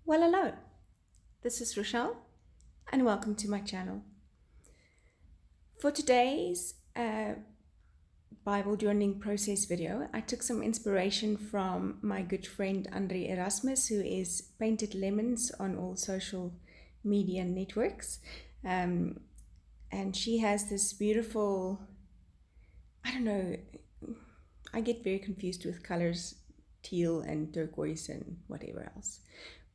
Well, hello, this is Rochelle, and welcome to my channel. For today's Bible journaling process video, I took some inspiration from my good friend Andre Erasmus, who is Painted Lemons on all social media networks. And she has this beautiful, I don't know, I get very confused with colors, teal and turquoise and whatever else.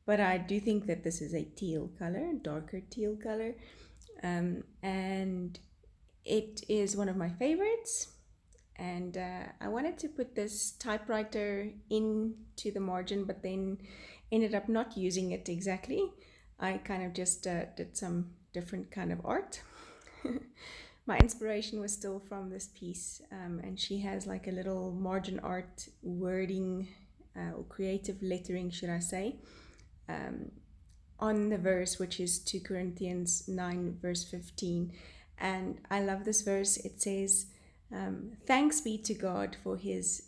But I do think that this is a teal color, darker teal color. And it is one of my favorites. And I wanted to put this typewriter into the margin, but then ended up not using it exactly. I kind of just did some different kind of art. My inspiration was still from this piece, and she has like a little margin art wording or creative lettering, should I say, on the verse, which is 2Cor9v15. And I love this verse. It says, thanks be to God for his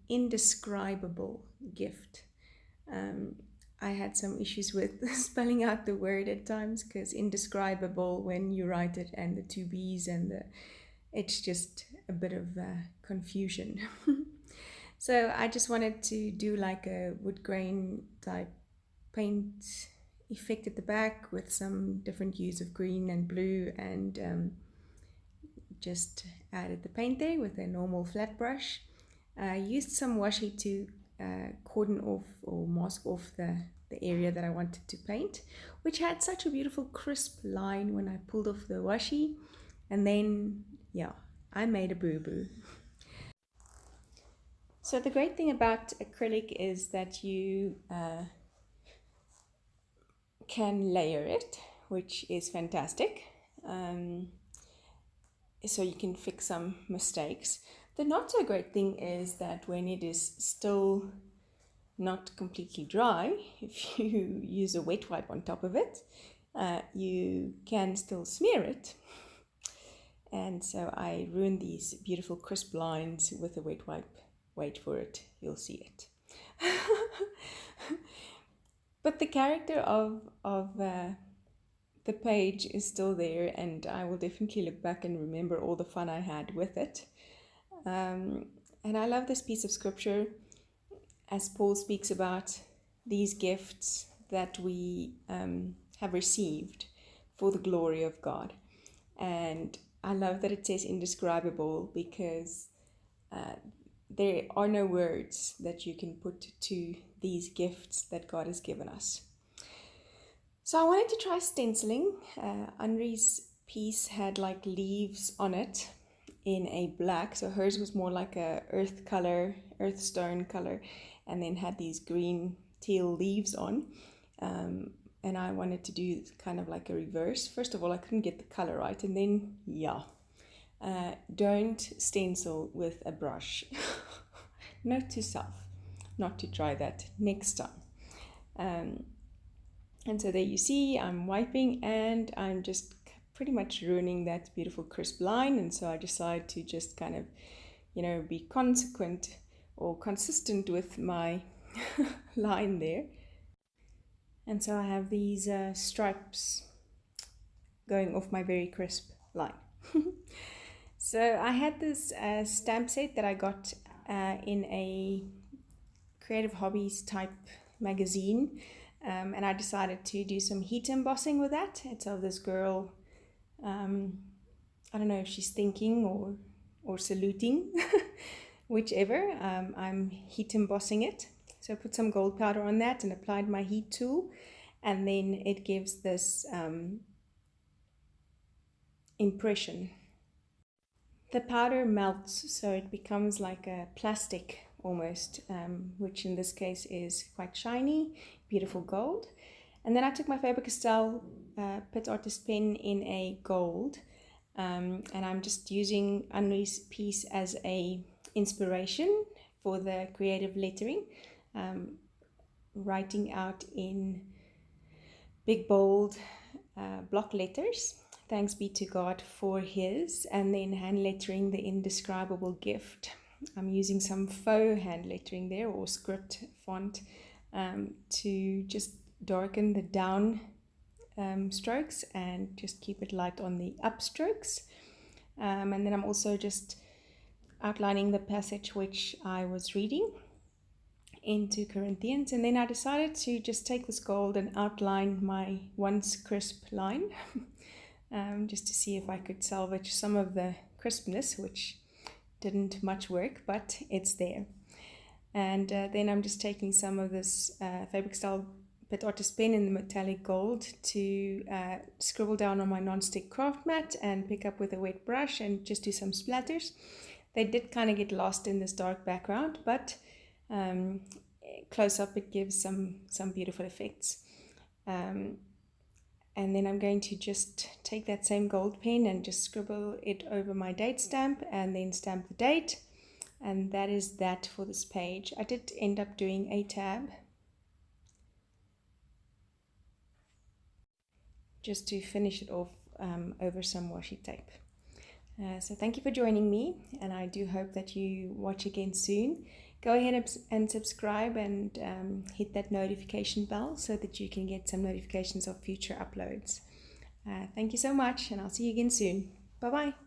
indescribable gift. I had some issues with spelling out the word at times, because indescribable when you write it, and the two B's, and it's just a bit of confusion. So I just wanted to do like a wood grain type paint effect at the back with some different hues of green and blue, and just added the paint there with a normal flat brush. I used some washi to cordon off or mask off the area that I wanted to paint, which had such a beautiful crisp line when I pulled off the washi. And then, yeah, I made a boo-boo. So the great thing about acrylic is that you can layer it, which is fantastic. So you can fix some mistakes. The not so great thing is that when it is still not completely dry, if you use a wet wipe on top of it, you can still smear it. And so I ruined these beautiful crisp lines with a wet wipe. Wait for it, you'll see it. But the character of the page is still there, and I will definitely look back and remember all the fun I had with it. And I love this piece of scripture as Paul speaks about these gifts that we have received for the glory of God. And I love that it says indescribable, because there are no words that you can put to these gifts that God has given us. So I wanted to try stenciling. Andre's piece had like leaves on it in a black, so hers was more like a earth color, earth stone color, and then had these green teal leaves on. And I wanted to do kind of like a reverse. First of all, I couldn't get the color right, and then don't stencil with a brush. Note to self, not to try that next time. And so there you see, I'm wiping, and I'm just pretty much ruining that beautiful crisp line. And so I decided to just kind of, be consequent or consistent with my line there. And so I have these stripes going off my very crisp line. So I had this stamp set that I got in a Creative Hobbies type magazine. And I decided to do some heat embossing with that. It's of this girl, I don't know if she's thinking or saluting, whichever. I'm heat embossing it. So I put some gold powder on that and applied my heat tool, and then it gives this impression. The powder melts, so it becomes like a plastic almost, which in this case is quite shiny, beautiful gold. And then I took my Faber-Castell Pit Artist pen in a gold, and I'm just using Henri's piece as a inspiration for the creative lettering, writing out in big bold block letters, thanks be to God for his, and then hand lettering the indescribable gift. I'm using some faux hand lettering there, or script font, to just darken the down strokes and just keep it light on the up strokes. And then I'm also just outlining the passage which I was reading in 2 Corinthians, and then I decided to just take this gold and outline my once crisp line just to see if I could salvage some of the crispness, which didn't much work, but it's there. And then I'm just taking some of this fabric style Pit Artist pen in the metallic gold to scribble down on my non-stick craft mat and pick up with a wet brush and just do some splatters. They did kind of get lost in this dark background, but close up it gives some beautiful effects. And then I'm going to just take that same gold pen and just scribble it over my date stamp and then stamp the date. And that is that for this page. I did end up doing a tab just to finish it off over some washi tape. So thank you for joining me, and I do hope that you watch again soon. Go ahead and subscribe and hit that notification bell so that you can get some notifications of future uploads. Thank you so much, and I'll see you again soon. Bye-bye.